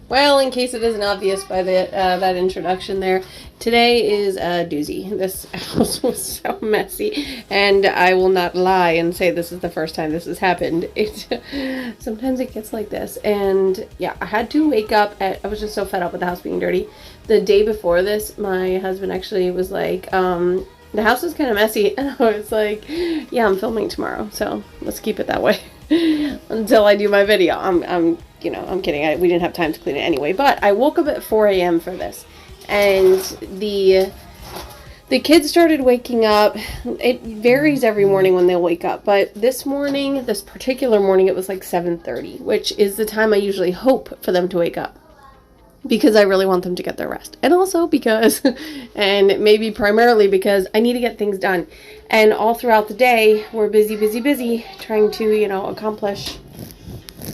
Well, in case it isn't obvious by that introduction there, today is a doozy. This house was so messy, and I will not lie and say this is the first time this has happened. Sometimes it gets like this, and yeah, I had to wake up I was just so fed up with the house being dirty. The day before this, my husband actually was like, the house is kind of messy, and I was like, yeah, I'm filming tomorrow, so let's keep it that way until I do my video. I'm kidding. We didn't have time to clean it anyway, but I woke up at 4 a.m. for this, and the kids started waking up. It varies every morning when they'll wake up, but this particular morning, it was like 7:30, which is the time I usually hope for them to wake up, because I really want them to get their rest. And also because, and maybe primarily because, I need to get things done. And all throughout the day, we're busy trying to, accomplish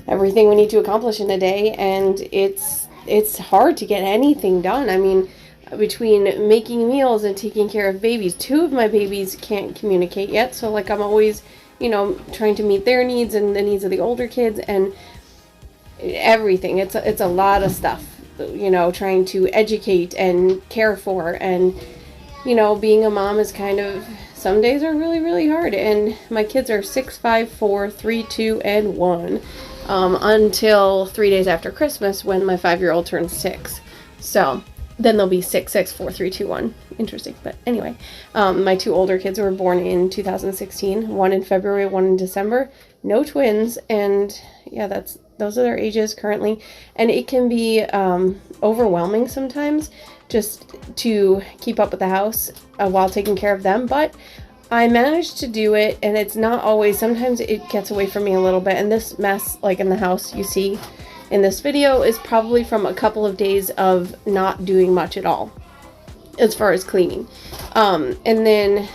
everything we need to accomplish in a day. And it's hard to get anything done. I mean, between making meals and taking care of babies, 2 of my babies can't communicate yet. So like I'm always, trying to meet their needs and the needs of the older kids and everything. It's a lot of stuff. Trying to educate and care for, and being a mom is kind of, some days are really, really hard. And my kids are 6, 5, 4, 3, 2, and 1 until 3 days after Christmas, when my 5-year-old turns 6. So then they'll be 6, 6, 4, 3, 2, 1. Interesting. But anyway, my 2 older kids were born in 2016, 1 in February, 1 in December. No twins, and yeah, those are their ages currently, and it can be overwhelming sometimes just to keep up with the house while taking care of them, but I managed to do it, and it's not always. Sometimes it gets away from me a little bit, and this mess, like in the house you see in this video, is probably from a couple of days of not doing much at all as far as cleaning. And then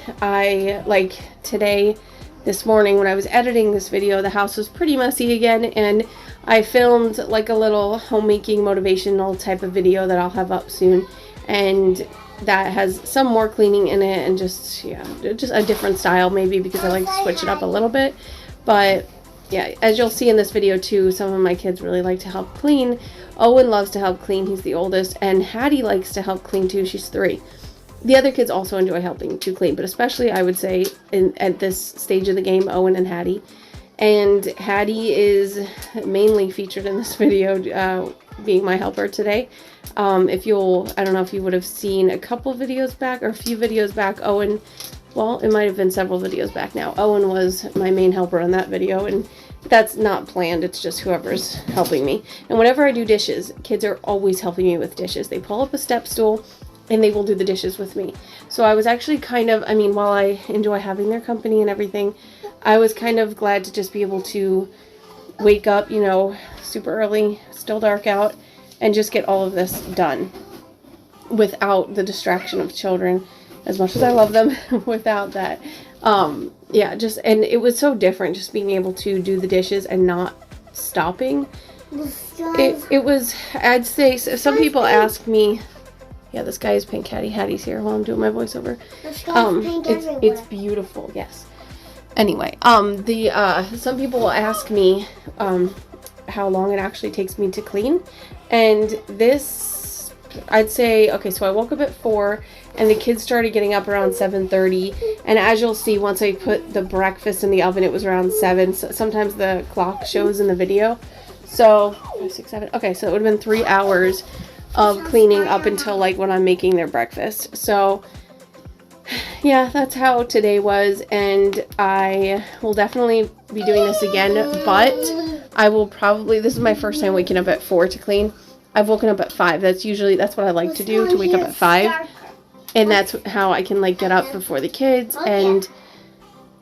this morning when I was editing this video, the house was pretty messy again, and I filmed like a little homemaking motivational type of video that I'll have up soon, and that has some more cleaning in it, and just a different style maybe, because I like to switch it up a little bit. But yeah, as you'll see in this video too, some of my kids really like to help clean. Owen loves to help clean, he's the oldest, and Hattie likes to help clean too, she's 3. The other kids also enjoy helping to clean, but especially I would say at this stage of the game, Owen and Hattie. And Hattie is mainly featured in this video, being my helper today. I don't know if you would have seen a couple videos back, or a few videos back, Owen, well, it might have been several videos back now. Owen was my main helper in that video, and that's not planned, it's just whoever's helping me. And whenever I do dishes, kids are always helping me with dishes. They pull up a step stool, and they will do the dishes with me. So I was actually while I enjoy having their company and everything, I was kind of glad to just be able to wake up, super early, still dark out, and just get all of this done without the distraction of children, as much as I love them, without that. And it was so different just being able to do the dishes and not stopping. It was, I'd say, some people ask me, yeah, the sky is pink. Hattie's here while I'm doing my voiceover. It's beautiful, yes. Anyway, some people will ask me how long it actually takes me to clean, and this, I'd say, okay, so I woke up at 4, and the kids started getting up around 7:30, and as you'll see, once I put the breakfast in the oven, it was around 7. So sometimes the clock shows in the video. So 5, 6, 7. Okay, so it would have been 3 hours of cleaning up until like when I'm making their breakfast. So yeah, that's how today was, and I will definitely be doing this again, but I will probably, this is my first time waking up at 4 to clean. I've woken up at 5. That's what I like to do, to wake up at 5, and that's how I can like get up before the kids. And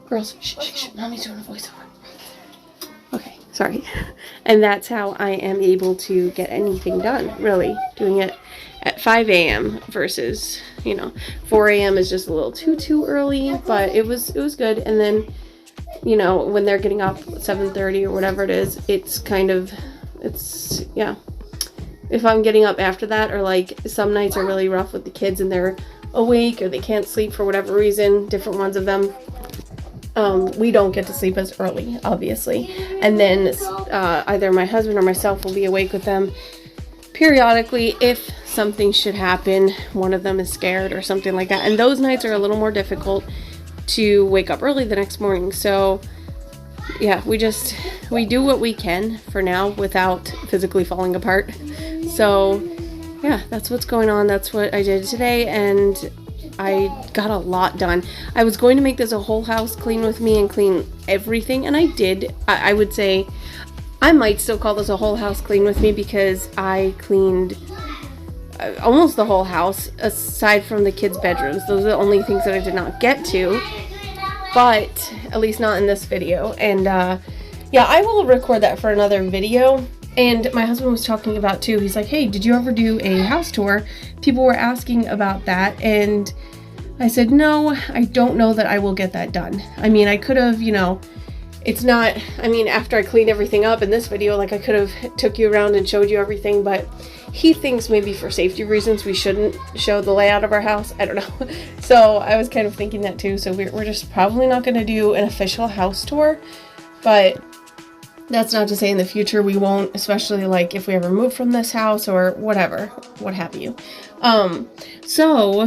girls, shh, mommy's doing a voiceover. Okay, sorry. And that's how I am able to get anything done, really, doing it at 5 a.m. versus, 4 a.m. is just a little too early, but it was good. And then, when they're getting up at 7:30 or whatever it is, yeah. If I'm getting up after that, or like some nights are really rough with the kids and they're awake or they can't sleep for whatever reason, different ones of them, we don't get to sleep as early, obviously. And then either my husband or myself will be awake with them periodically, if something should happen, one of them is scared or something like that. And those nights are a little more difficult to wake up early the next morning. So yeah, we do what we can for now without physically falling apart. So yeah, that's what's going on. That's what I did today, and I got a lot done. I was going to make this a whole house clean with me and clean everything, and I did. I would say I might still call this a whole house clean with me, because I cleaned almost the whole house aside from the kids' bedrooms. Those are the only things that I did not get to, but at least not in this video. And yeah, I will record that for another video. And my husband was talking about too, he's like, hey, did you ever do a house tour? People were asking about that, and I said, no, I don't know that I will get that done. I mean, I could have, you know, it's not, I mean, after I cleaned everything up in this video, like I could have took you around and showed you everything, but he thinks maybe for safety reasons we shouldn't show the layout of our house. I don't know. So I was kind of thinking that too. So we're just probably not going to do an official house tour, but that's not to say in the future we won't, especially like if we ever move from this house or whatever, what have you. So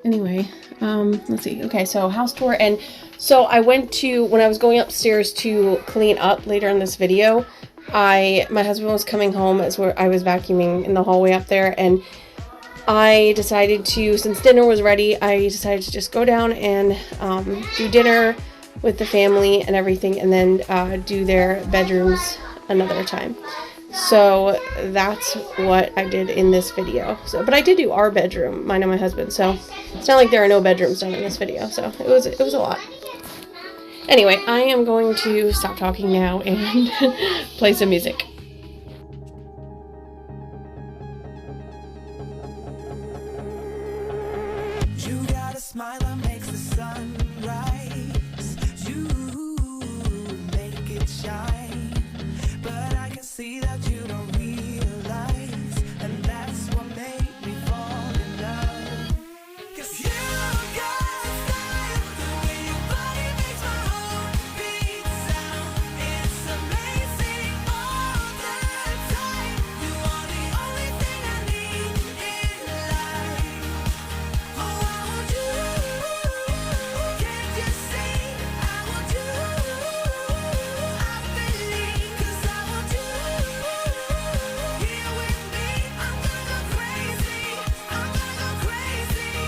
anyway, let's see. Okay, so house tour. And so I went to, when I was going upstairs to clean up later in this video, my husband was coming home as I was vacuuming in the hallway up there, and I decided to, since dinner was ready, I decided to just go down and do dinner with the family and everything, and then do their bedrooms another time. So that's what I did in this video. So, but I did do our bedroom, mine and my husband. So it's not like there are no bedrooms done in this video. So it was a lot. Anyway, I am going to stop talking now and play some music. You got a smile that makes the sun rise. You make it shine. But I can see that you don't realize, and that's what made me fall in love. 'Cause you got a style, the way your body makes my heart beat sound. It's amazing all the time. You are the only thing I need in life. Oh, I want you. Can't you see? I want you. I believe, 'cause I want you here with me. I'm gonna go crazy. I'm gonna go crazy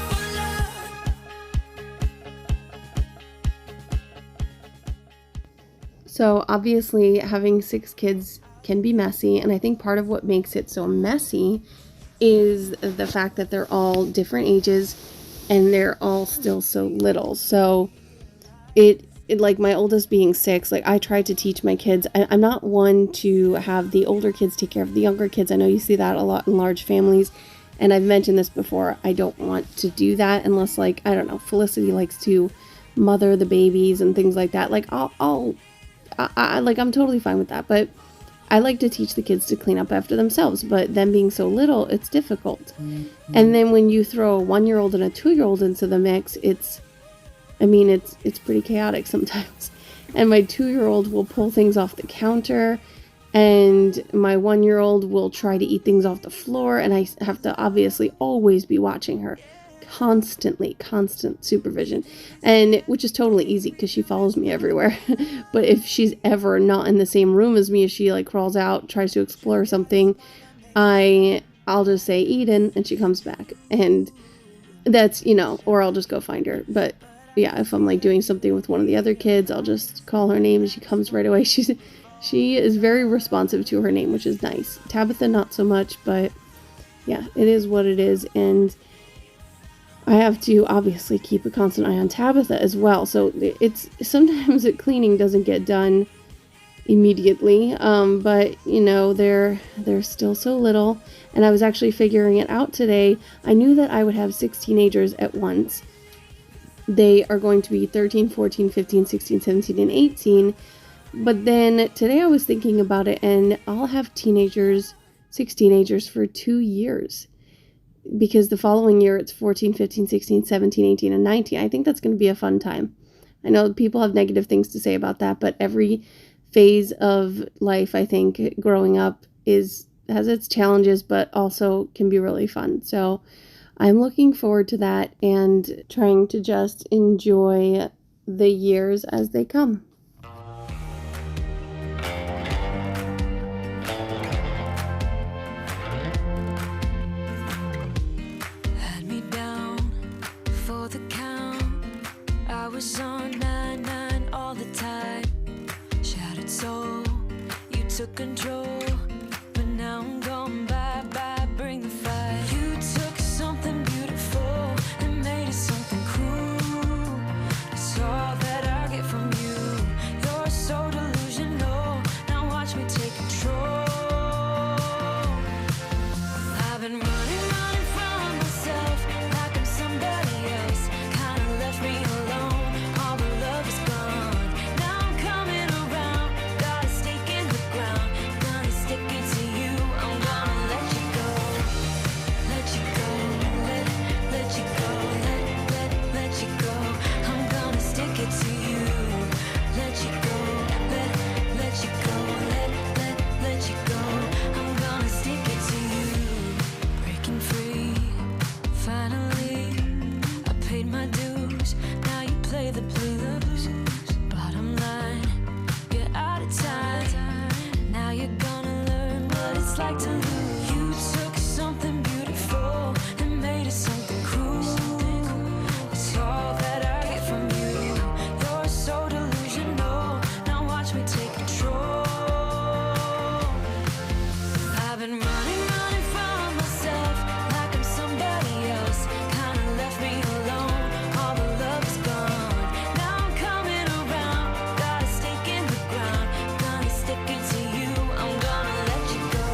for love. So obviously having 6 kids can be messy, and I think part of what makes it so messy is the fact that they're all different ages and they're all still so little. So it like my oldest being 6, like I tried to teach my kids. I'm not one to have the older kids take care of the younger kids. I know you see that a lot in large families, and I've mentioned this before. I don't want to do that unless, like, I don't know, Felicity likes to mother the babies and things like that. Like I'm totally fine with that, but I like to teach the kids to clean up after themselves. But them being so little, it's difficult. And then when you throw a 1-year-old and a 2-year-old into the mix, it's pretty chaotic sometimes. And my 2-year-old will pull things off the counter, and my 1-year-old will try to eat things off the floor, and I have to obviously always be watching her. Constant supervision, and which is totally easy because she follows me everywhere. But if she's ever not in the same room as me, if she like crawls out, tries to explore something, I'll just say Eden, and she comes back, and that's, you know, or I'll just go find her. But yeah, if I'm like doing something with one of the other kids, I'll just call her name and she comes right away. She is very responsive to her name, which is nice. Tabitha, not so much, but yeah, it is what it is. And I have to obviously keep a constant eye on Tabitha as well. So it's sometimes cleaning doesn't get done immediately, but you know, they're still so little. And I was actually figuring it out today. I knew that I would have 6 teenagers at once. They are going to be 13, 14, 15, 16, 17, and 18. But then today I was thinking about it, and I'll have 6 teenagers for 2 years. Because the following year it's 14, 15, 16, 17, 18, and 19. I think that's going to be a fun time. I know people have negative things to say about that, but every phase of life, I think, growing up is has its challenges, but also can be really fun. So I'm looking forward to that and trying to just enjoy the years as they come. Had me down for the count. I was on 9-9 all the time. Shattered soul, you took control, but now I'm gone. Bye-bye, bring the fire. You took something beautiful and made it something cruel. It's all that I get from you. You're so delusional. Now watch me take control. I've been running from myself like I'm somebody else. Kinda left me alone. All the love is gone. Now I'm coming around. Got a stake in the ground. Gonna stick it to you. I'm gonna let you go. Let you go. Let you go. Let you go. I'm gonna stick it to you. Let you go. Let you go. Let you go. I'm gonna stick it to you. Breaking free, finally. I paid my dues. Now you play the blues. Bottom line, you're out of time. Now you're gonna learn what it's like to lose. You took something beautiful and made it something cruel. It's all that I get from you. You're so delusional. Now watch me take control. I've been running from myself like I'm somebody else. Kinda left me alone. All the love is gone. Now I'm coming around. Got a stake in the ground. Gonna stick it to you. I'm gonna let you go.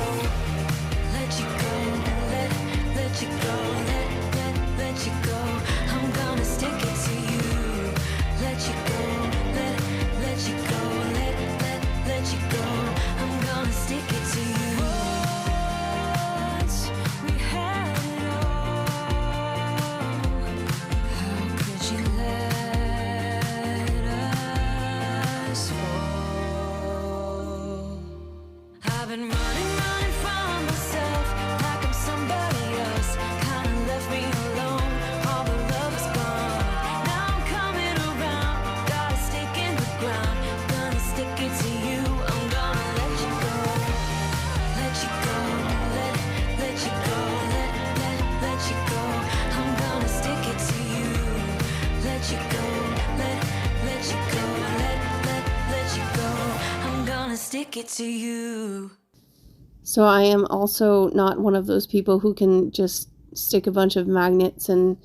Let you go. Let you go. Let you go. I'm gonna stick it to you. Let you go. Let you go. Let you go. I'm gonna stick it to you. Once we had it all. How could you let us fall? I've been running from myself like I'm somebody else. Kinda left me alone. All the love is gone. Now I'm coming around. Got a stake in the ground. Gonna stick it to you. I'm gonna let you go. Let you go. Let you go. Let you go. I'm gonna stick it to you. Let you go. Let you go. Let you go. I'm gonna stick it to you. So I am also not one of those people who can just stick a bunch of magnets and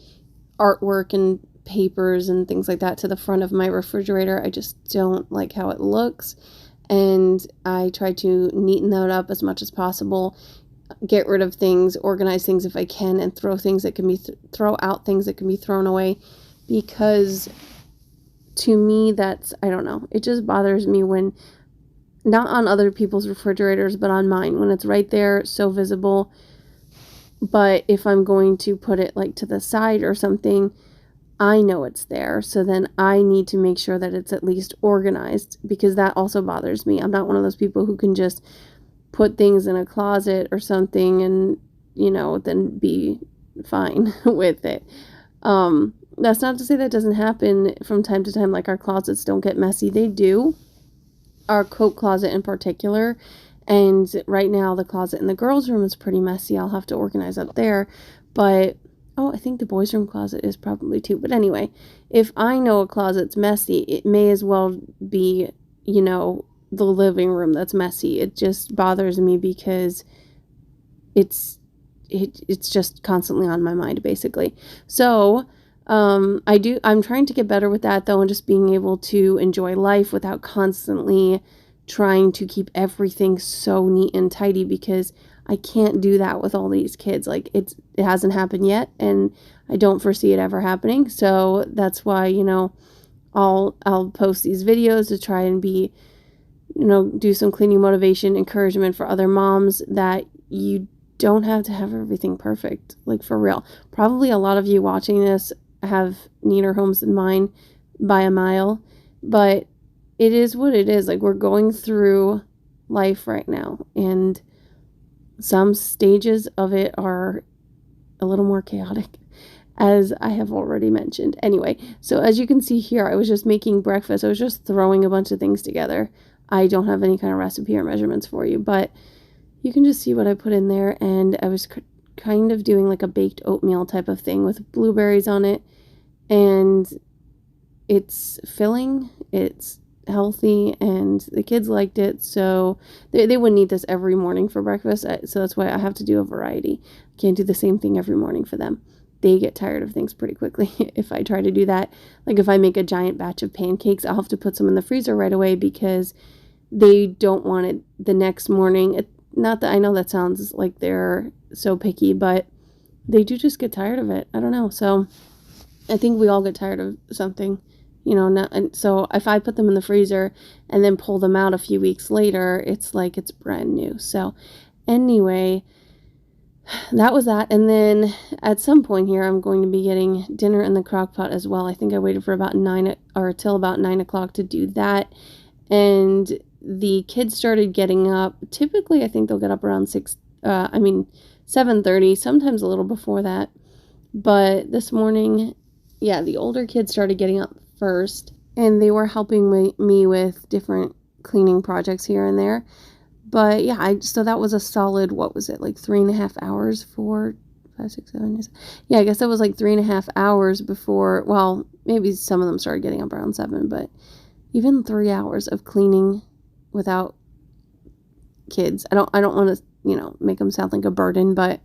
artwork and papers and things like that to the front of my refrigerator. I just don't like how it looks, and I try to neaten that up as much as possible, get rid of things, organize things if I can, and throw things that can be throw out things that can be thrown away, because to me that's, I don't know, it just bothers me when, not on other people's refrigerators, but on mine, when it's right there, so visible. But if I'm going to put it like to the side or something, I know it's there. So then I need to make sure that it's at least organized, because that also bothers me. I'm not one of those people who can just put things in a closet or something and, then be fine with it. That's not to say that doesn't happen from time to time. Like, our closets don't get messy. They do. Our coat closet in particular. And right now the closet in the girls' room is pretty messy. I'll have to organize up there. But, I think the boys' room closet is probably too. But anyway, if I know a closet's messy, it may as well be, the living room that's messy. It just bothers me because it's just constantly on my mind, basically. So I'm trying to get better with that, though, and just being able to enjoy life without constantly trying to keep everything so neat and tidy, because I can't do that with all these kids. Like, it hasn't happened yet, and I don't foresee it ever happening. So that's why, I'll post these videos to try and be, do some cleaning motivation, encouragement for other moms, that you don't have to have everything perfect, like, for real. Probably a lot of you watching this have neater homes than mine by a mile, but it is what it is. Like, we're going through life right now, and some stages of it are a little more chaotic, as I have already mentioned. Anyway, so as you can see here, I was just making breakfast. I was just throwing a bunch of things together. I don't have any kind of recipe or measurements for you, but you can just see what I put in there. And I was kind of doing like a baked oatmeal type of thing with blueberries on it. And it's filling, it's healthy, and the kids liked it, so they wouldn't eat this every morning for breakfast, so that's why I have to do a variety. I can't do the same thing every morning for them. They get tired of things pretty quickly if I try to do that. Like if I make a giant batch of pancakes, I'll have to put some in the freezer right away because they don't want it the next morning. Not that I know that sounds like they're so picky, but they do just get tired of it. I don't know. So I think we all get tired of something, and so if I put them in the freezer and then pull them out a few weeks later, it's like it's brand new. So anyway, that was that. And then at some point here, I'm going to be getting dinner in the crock pot as well. I think I waited for about 9 or till about 9 o'clock to do that. And the kids started getting up. Typically, I think they'll get up around 7:30, sometimes a little before that. But this morning, yeah, the older kids started getting up first, and they were helping me with different cleaning projects here and there. But yeah, so that was a solid, what was it, like 3.5 hours for 5, 6, 7, 8. Yeah, I guess that was like 3.5 hours before, well, maybe some of them started getting up around 7, but even 3 hours of cleaning without kids. I don't want to, make them sound like a burden, but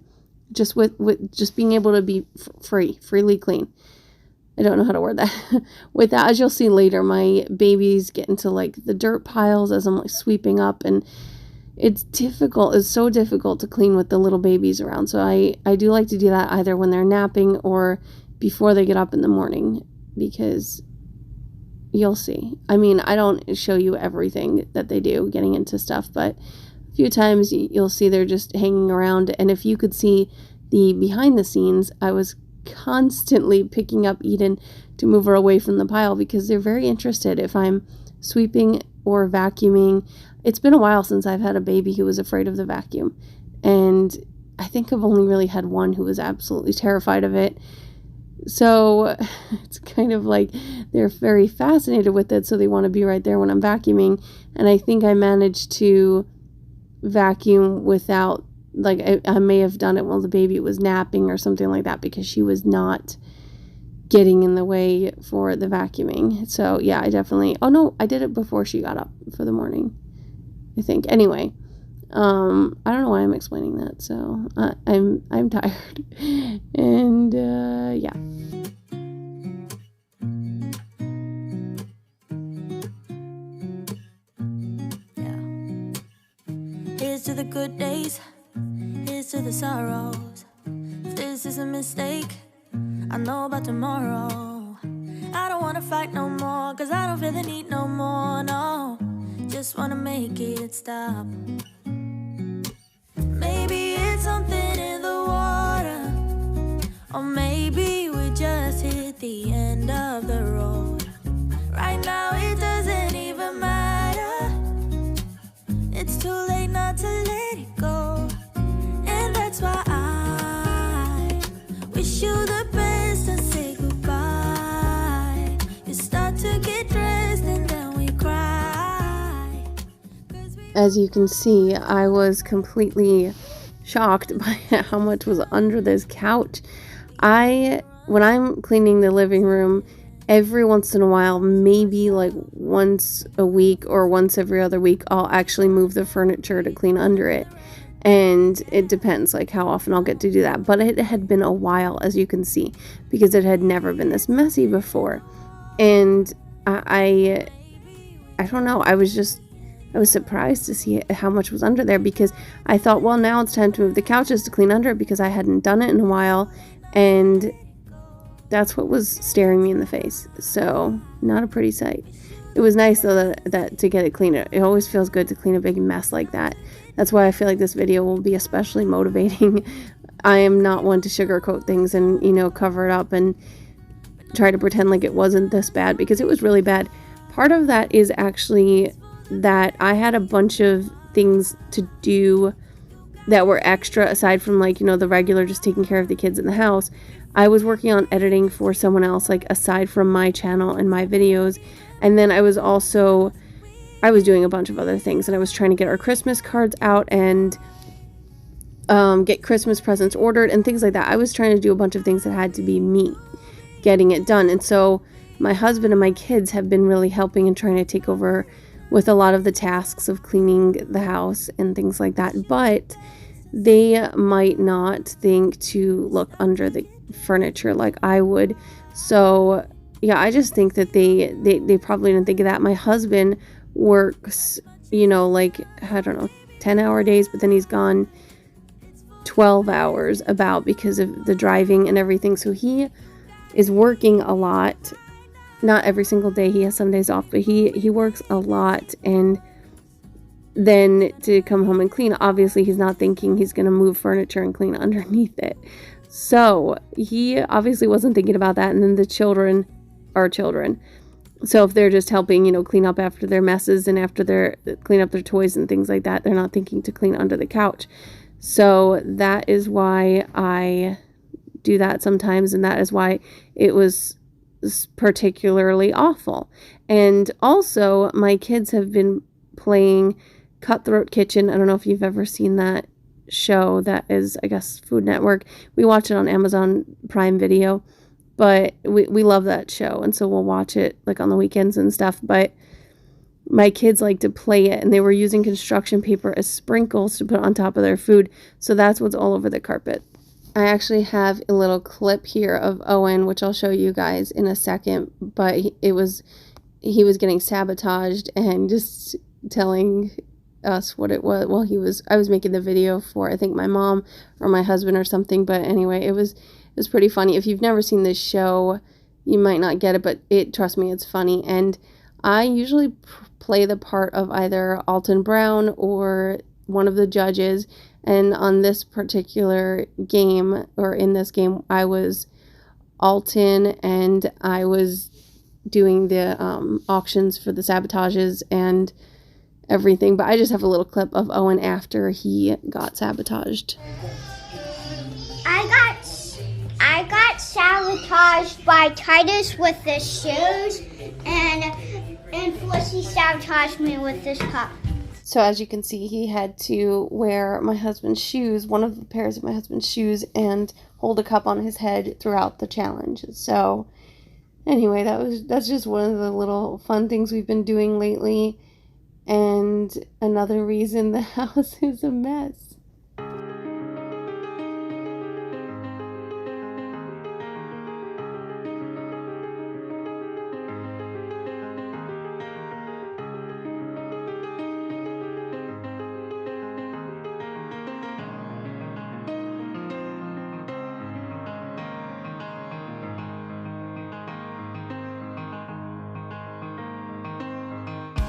just with just being able to be freely clean. I don't know how to word that. With that, as you'll see later, my babies get into like the dirt piles as I'm like sweeping up, and it's difficult. It's so difficult to clean with the little babies around. So I do like to do that either when they're napping or before they get up in the morning, because you'll see. I mean, I don't show you everything that they do getting into stuff, but a few times you'll see they're just hanging around. And if you could see the behind the scenes, I was constantly picking up Eden to move her away from the pile because they're very interested if I'm sweeping or vacuuming. It's been a while since I've had a baby who was afraid of the vacuum, and I think I've only really had one who was absolutely terrified of it. So it's kind of like they're very fascinated with it, so they want to be right there when I'm vacuuming. And I think I managed to vacuum without, like, I may have done it while the baby was napping or something like that, because she was not getting in the way for the vacuuming. So yeah, I definitely, oh no, I did it before she got up for the morning, I think. Anyway, I don't know why I'm explaining that. So I'm tired, and yeah. Here's to the good days, here's to the sorrows. If this is a mistake, I know about tomorrow. I don't wanna fight no more, cause I don't feel the need no more, no. Just wanna make it stop. Maybe it's something in the water, or maybe we just hit the end of the road. Right now it doesn't even matter. It's too late not to let it go. And that's why I wish you the best and say goodbye. You start to get dressed and then we cry. As you can see, I was completely shocked by how much was under this couch. When I'm cleaning the living room, every once in a while, maybe like once a week or once every other week, I'll actually move the furniture to clean under it. And it depends like how often I'll get to do that. But it had been a while, as you can see, because it had never been this messy before. And I don't know, I was surprised to see how much was under there, because I thought, well, now it's time to move the couches to clean under it, because I hadn't done it in a while, and that's what was staring me in the face. So not a pretty sight. It was nice though that to get it clean. It always feels good to clean a big mess like that. That's why I feel like this video will be especially motivating. I am not one to sugarcoat things and, cover it up and try to pretend like it wasn't this bad, because it was really bad. Part of that is actually that I had a bunch of things to do that were extra aside from like, the regular just taking care of the kids in the house. I was working on editing for someone else, like aside from my channel and my videos. And then I was doing a bunch of other things, and I was trying to get our Christmas cards out and get Christmas presents ordered and things like that. I was trying to do a bunch of things that had to be me getting it done. And so my husband and my kids have been really helping and trying to take over with a lot of the tasks of cleaning the house and things like that. But they might not think to look under the furniture like I would. So yeah, I just think that they probably didn't think of that. My husband works, like, I don't know, 10-hour days, but then he's gone 12 hours about because of the driving and everything. So he is working a lot. Not every single day, he has some days off, but he works a lot. And then to come home and clean, obviously he's not thinking he's going to move furniture and clean underneath it. So he obviously wasn't thinking about that. And then the children are children. So if they're just helping, clean up after their messes and after clean up their toys and things like that, they're not thinking to clean under the couch. So that is why I do that sometimes. And that is why it was particularly awful. And also my kids have been playing Cutthroat Kitchen. I don't know if you've ever seen that show. That is, I guess, Food Network. We watch it on Amazon Prime Video, but we love that show, and so we'll watch it like on the weekends and stuff. But my kids like to play it, and they were using construction paper as sprinkles to put on top of their food, so that's what's all over the carpet. I actually have a little clip here of Owen, which I'll show you guys in a second, but he was getting sabotaged and just telling us what it was. Well, I was making the video for, I think, my mom or my husband or something, but anyway, it was pretty funny. If you've never seen this show, you might not get it, but trust me, it's funny. And I usually play the part of either Alton Brown or one of the judges. And on this particular game, or in this game, I was Alton, and I was doing the auctions for the sabotages and everything. But I just have a little clip of Owen after he got sabotaged. I got sabotaged by Titus with the shoes, and Felicity sabotaged me with this cup. So as you can see, he had to wear my husband's shoes, one of the pairs of my husband's shoes, and hold a cup on his head throughout the challenge. So anyway, that's just one of the little fun things we've been doing lately. And another reason the house is a mess.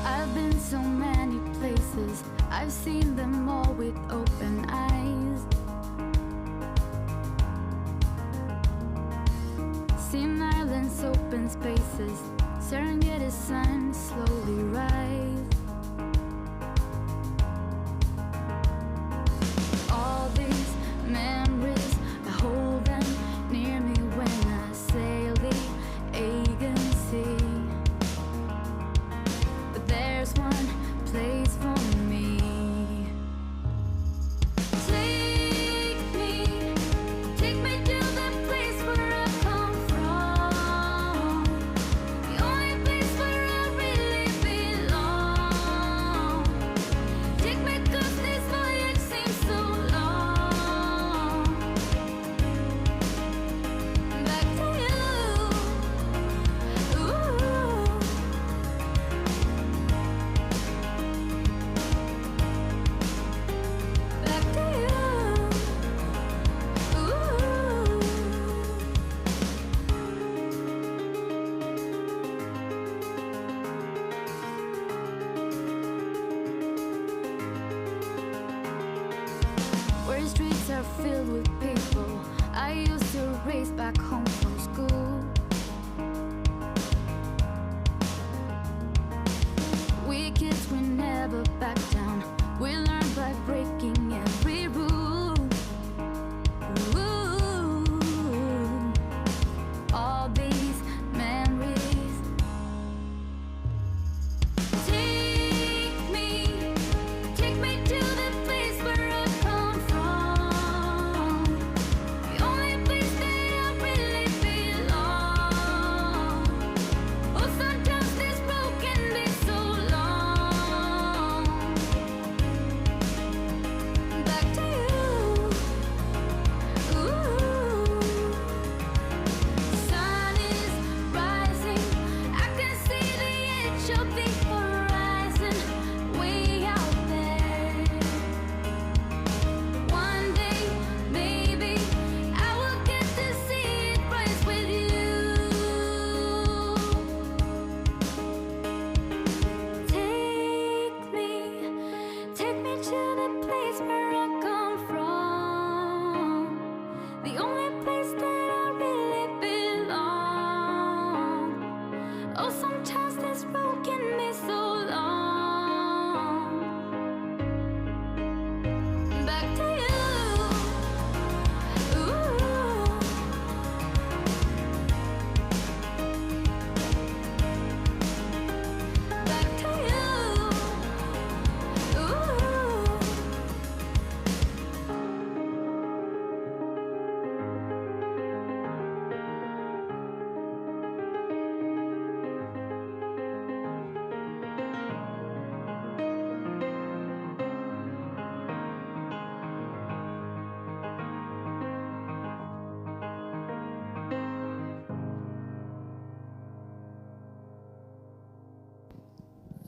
I've been so many places, I've seen them all with open eyes. Seen islands, open spaces, Serengeti sun slowly rise. All these memories, I hold them near me when I sail the Aegean Sea. But there's one place for me. Take me to the place where I come from, the only place where I really belong. Take me 'cause this voyage seems so long. Back to you. Ooh. Back to you. Ooh. Where streets are filled with people I used to race back home from school. We kids, we never back down. We learn by breaking every rule.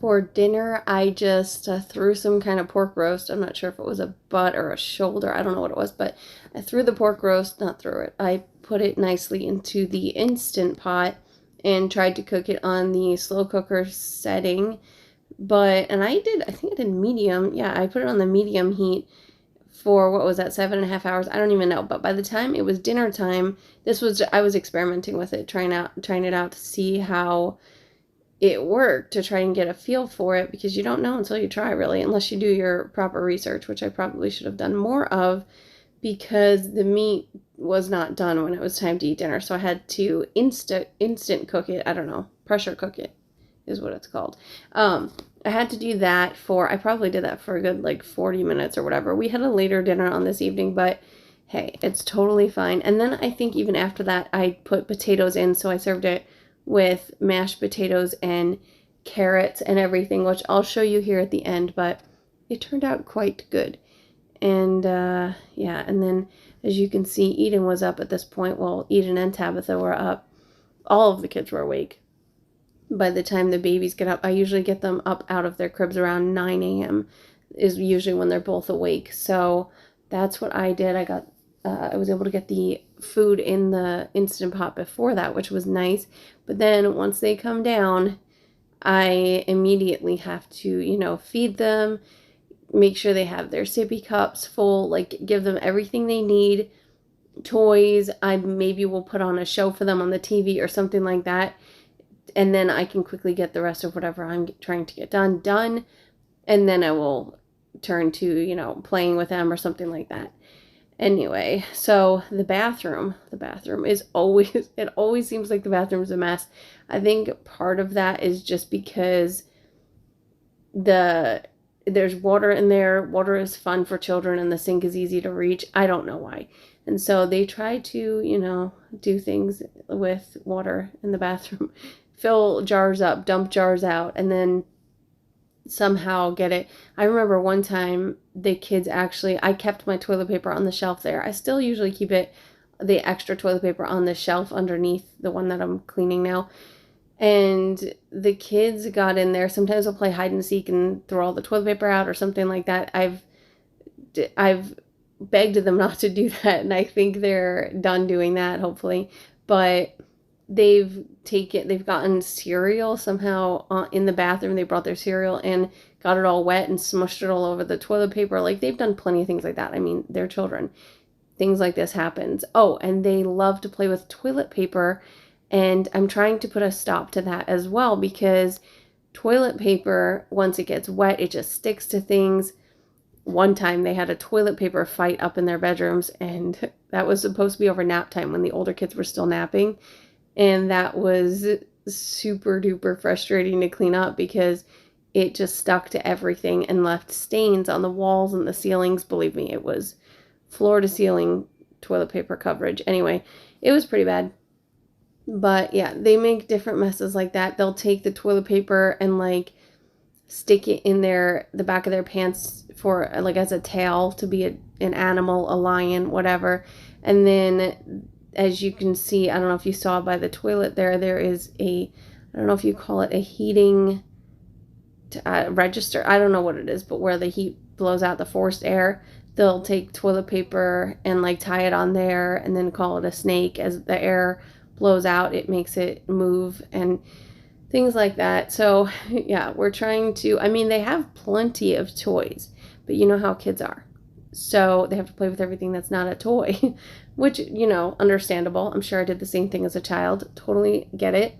For dinner, I just threw some kind of pork roast. I'm not sure if it was a butt or a shoulder. I don't know what it was, but I threw the pork roast, not threw it. I put it nicely into the Instant Pot and tried to cook it on the slow cooker setting. And I think I did medium. Yeah, I put it on the medium heat for, what was that, 7.5 hours? I don't even know. But by the time it was dinner time, I was experimenting with it, trying it out to see how it worked, to try and get a feel for it, because you don't know until you try, really, unless you do your proper research, which I probably should have done more of, because the meat was not done when it was time to eat dinner. So I had to instant cook it. I don't know, pressure cook it is what it's called. I had to do that I probably did that for a good like 40 minutes or whatever. We had a later dinner on this evening, but hey, it's totally fine. And then I think even after that, I put potatoes in, so I served it with mashed potatoes and carrots and everything, which I'll show you here at the end, but it turned out quite good. And yeah, and then as you can see, Eden was up at this point. Well, Eden and Tabitha were up. All of the kids were awake. By the time the babies get up, I usually get them up out of their cribs around 9 a.m. is usually when they're both awake. So that's what I did. I was able to get the food in the Instant Pot before that, which was nice. But then once they come down, I immediately have to, feed them, make sure they have their sippy cups full, like give them everything they need, toys. I maybe will put on a show for them on the TV or something like that. And then I can quickly get the rest of whatever I'm trying to get done. And then I will turn to, playing with them or something like that. Anyway, so the bathroom is it always seems like the bathroom is a mess. I think part of that is just because there's water in there. Water is fun for children and the sink is easy to reach. I don't know why. And so they try to, do things with water in the bathroom. Fill jars up, dump jars out, and then somehow get it. I remember one time the kids I kept my toilet paper on the shelf there. I still usually keep the extra toilet paper on the shelf underneath the one that I'm cleaning now. And the kids got in there. Sometimes they'll play hide and seek and throw all the toilet paper out or something like that. I've begged them not to do that, and I think they're done doing that, hopefully. But they've gotten cereal somehow in the bathroom. They brought their cereal and got it all wet and smushed it all over the toilet paper. Like, they've done plenty of things like that. I mean, they're children. Things like this happens. Oh, and they love to play with toilet paper, and I'm trying to put a stop to that as well, because toilet paper, once it gets wet, it just sticks to things. One time they had a toilet paper fight up in their bedrooms, and that was supposed to be over nap time when the older kids were still napping. And that was super duper frustrating to clean up, because it just stuck to everything and left stains on the walls and the ceilings. Believe me, it was floor to ceiling toilet paper coverage. Anyway, it was pretty bad. But yeah, they make different messes like that. They'll take the toilet paper and like stick it in the back of their pants for like as a tail to be an animal, a lion, whatever. And then, as you can see, I don't know if you saw by the toilet there is I don't know if you call it a heating register. I don't know what it is, but where the heat blows out the forced air, they'll take toilet paper and like tie it on there and then call it a snake. As the air blows out, it makes it move and things like that. So yeah, we're trying to, they have plenty of toys, but you know how kids are. So they have to play with everything that's not a toy, which, understandable. I'm sure I did the same thing as a child. Totally get it.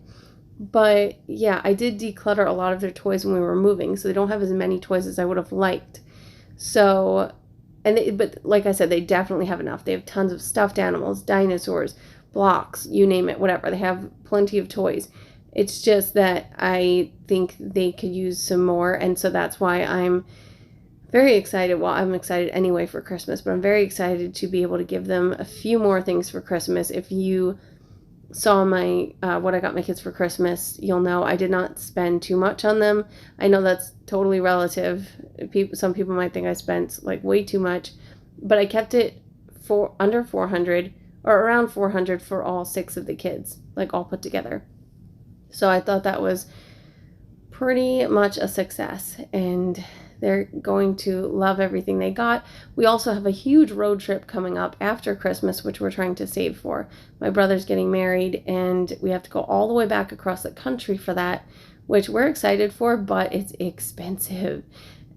But yeah, I did declutter a lot of their toys when we were moving, so they don't have as many toys as I would have liked. So, but like I said, they definitely have enough. They have tons of stuffed animals, dinosaurs, blocks, you name it, whatever. They have plenty of toys. It's just that I think they could use some more, and so that's why I'm very excited. Well, I'm excited anyway for Christmas, but I'm very excited to be able to give them a few more things for Christmas. If you saw my what I got my kids for Christmas, you'll know I did not spend too much on them. I know that's totally relative. Some people might think I spent like way too much, but I kept it for under 400 or around 400 for all 6 of the kids, like all put together. So I thought that was pretty much a success, and they're going to love everything they got. We also have a huge road trip coming up after Christmas, which we're trying to save for. My brother's getting married, and we have to go all the way back across the country for that, which we're excited for, but it's expensive.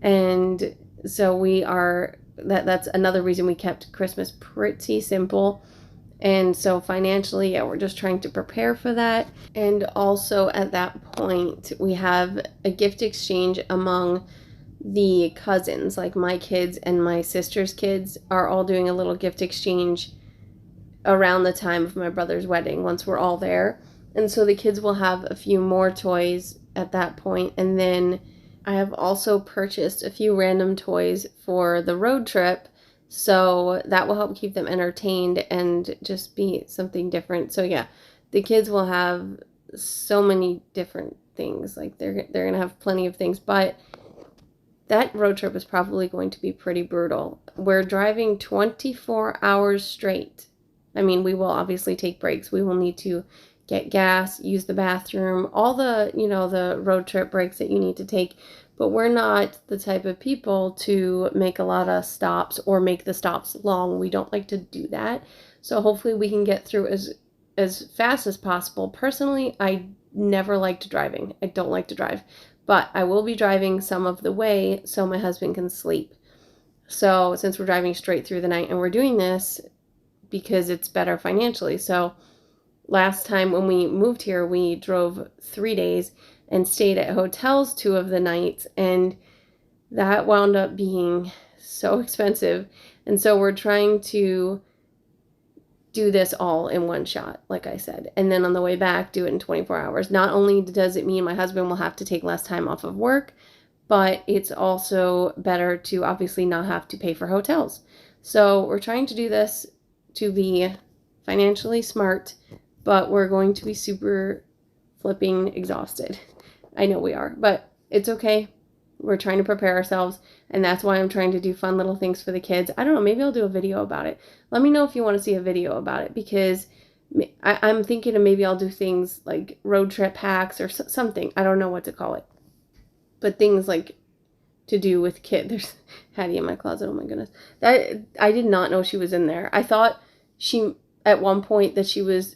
And so that's another reason we kept Christmas pretty simple. And so financially, yeah, we're just trying to prepare for that. And also at that point, we have a gift exchange among the cousins. Like my kids and my sister's kids are all doing a little gift exchange around the time of my brother's wedding, once we're all there. And so the kids will have a few more toys at that point. And then I have also purchased a few random toys for the road trip, so that will help keep them entertained and just be something different. So yeah, the kids will have so many different things. Like they're gonna have plenty of things, but that road trip is probably going to be pretty brutal. We're driving 24 hours straight. I mean, we will obviously take breaks. We will need to get gas, use the bathroom, all the, the road trip breaks that you need to take. But we're not the type of people to make a lot of stops or make the stops long. We don't like to do that. So hopefully we can get through as fast as possible. Personally, I never liked driving. I don't like to drive. But I will be driving some of the way so my husband can sleep. So since we're driving straight through the night, and we're doing this because it's better financially. So last time when we moved here, we drove 3 days and stayed at hotels 2 of the nights, and that wound up being so expensive. And so we're trying to do this all in one shot, like I said, and then on the way back do it in 24 hours. Not only does it mean my husband will have to take less time off of work, but it's also better to obviously not have to pay for hotels. So we're trying to do this to be financially smart, but we're going to be super flipping exhausted. I know we are, but it's okay. We're trying to prepare ourselves, and that's why I'm trying to do fun little things for the kids. I don't know, maybe I'll do a video about it. Let me know if you want to see a video about it, because I'm thinking of maybe I'll do things like road trip hacks or something. I don't know what to call it, but things like to do with kids. There's Hattie in my closet. Oh my goodness. I did not know she was in there. I thought at one point that she was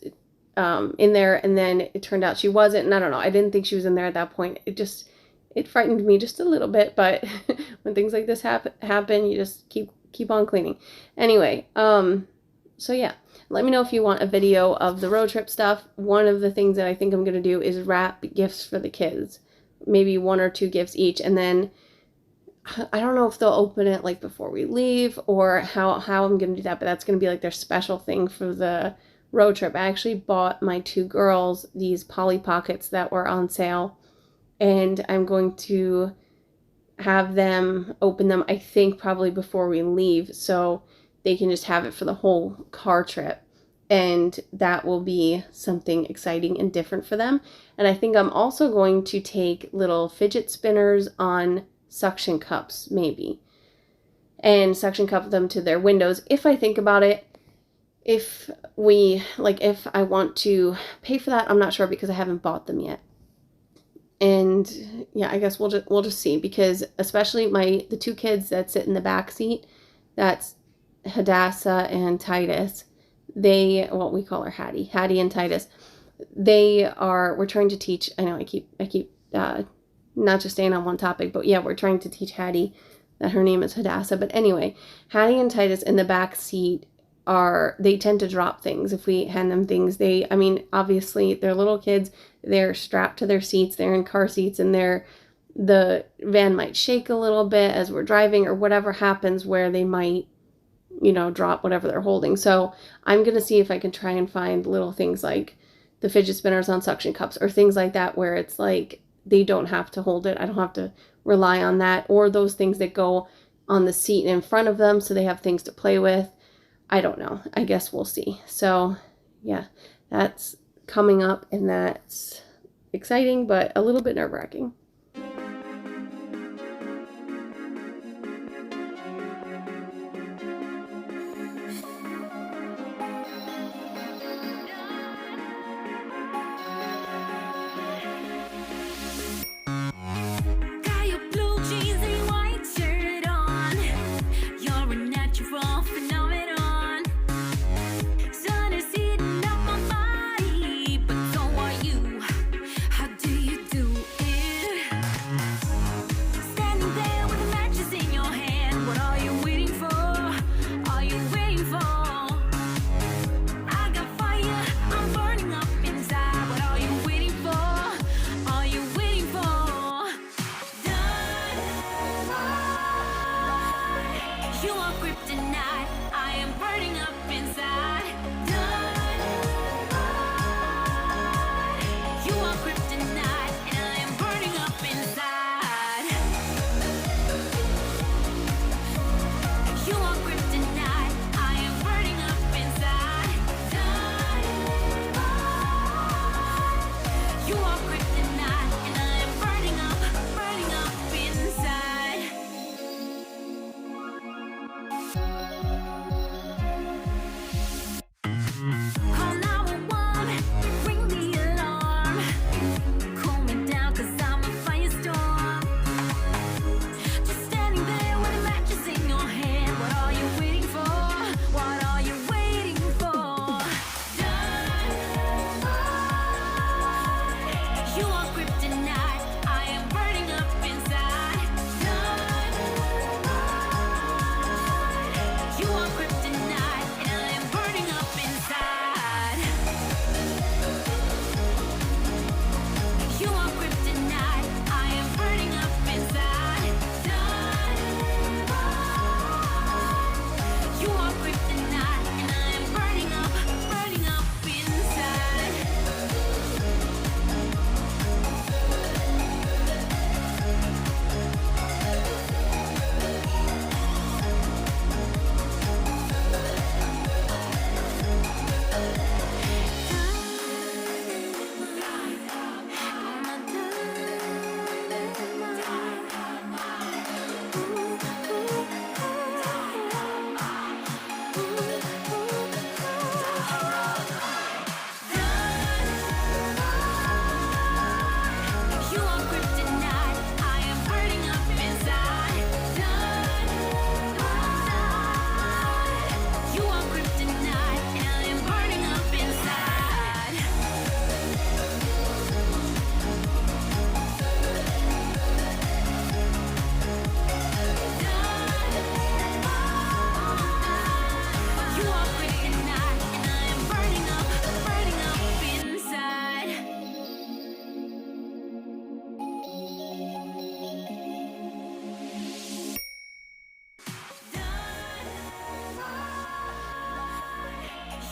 in there, and then it turned out she wasn't, and I don't know. I didn't think she was in there at that point. It frightened me just a little bit, but when things like this happen, you just keep on cleaning. Anyway, so yeah, let me know if you want a video of the road trip stuff. One of the things that I think I'm going to do is wrap gifts for the kids, maybe 1 or 2 gifts each, and then I don't know if they'll open it like before we leave or how I'm going to do that, but that's going to be like their special thing for the road trip. I actually bought my 2 girls these Polly Pockets that were on sale, and I'm going to have them open them, I think, probably before we leave, so they can just have it for the whole car trip, and that will be something exciting and different for them. And I think I'm also going to take little fidget spinners on suction cups, maybe, and suction cup them to their windows if I think about it. If I want to pay for that, I'm not sure because I haven't bought them yet. And yeah, I guess we'll just see, because especially the 2 kids that sit in the back seat, that's Hadassah and Titus. We call her Hattie and Titus. We're trying to teach, I know I keep not just staying on one topic, but yeah, we're trying to teach Hattie that her name is Hadassah. But anyway, Hattie and Titus in the back seat they tend to drop things if we hand them things. Obviously they're little kids, they're strapped to their seats, they're in car seats, and the van might shake a little bit as we're driving, or whatever happens where they might, drop whatever they're holding. So I'm going to see if I can try and find little things like the fidget spinners on suction cups or things like that, where it's like they don't have to hold it. I don't have to rely on that, or those things that go on the seat in front of them so they have things to play with. I don't know. I guess we'll see. So yeah, that's coming up, and that's exciting, but a little bit nerve-wracking.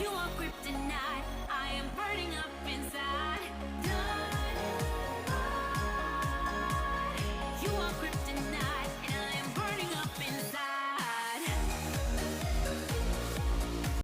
You are kryptonite.